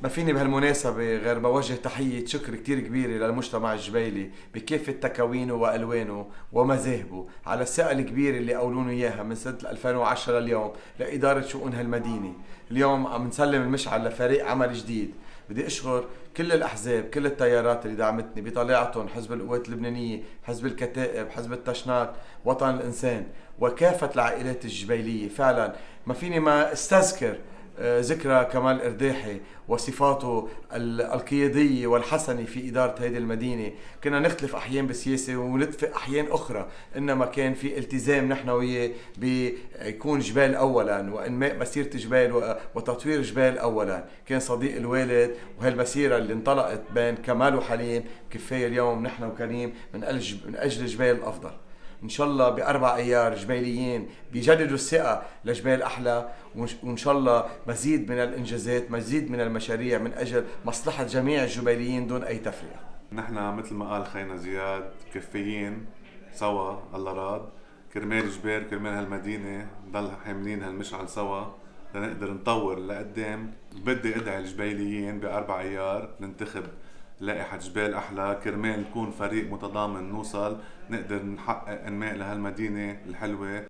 ما فيني بهالمناسبة غير بوجه تحية شكر كتير كبيرة للمجتمع الجبيلي بكافة تكوينه وألوانه ومذاهبه على الثقة الكبيرة اللي قولونه إياها من سنة 2010 لليوم لإدارة شؤون هالمدينة. اليوم عم نسلم المشعل لفريق عمل جديد. بدي أشكر كل الأحزاب، كل التيارات اللي دعمتني بطليعتهم: حزب القوات اللبنانية، حزب الكتائب، حزب التشناك، وطن الإنسان، وكافة العائلات الجبيلية. فعلا ما فيني ما استذكر ذكرى كمال إرداحي وصفاته القيادية والحسنة في إدارة هذه المدينة. كنا نختلف أحيان بالسياسة ونتفق أحيان أخرى، إنما كان في التزام نحن وياه بيكون جبال أولا وإنماء مسيرة جبال وتطوير جبال أولا. كان صديق الوالد، وهالمسيرة اللي انطلقت بين كمال وحليم كفاية اليوم نحن وكريم من أجل جبال الأفضل. ان شاء الله باربع ايار جبيليين بيجددوا الثقه لجبال احلى، وان شاء الله مزيد من الانجازات، مزيد من المشاريع من اجل مصلحه جميع الجبيليين دون اي تفرقه. نحن مثل ما قال خينا زياد كفيين سوا الله راد، كرمال جبال كرمال هالمدينة نضل حاملين هالمشعل سوا لنقدر نطور لقدام. بدي ادعي الجبيليين باربع ايار ننتخب لائحة جبال احلى كرمال نكون فريق متضامن، نوصل نقدر نحقق انماء لهالمدينة الحلوة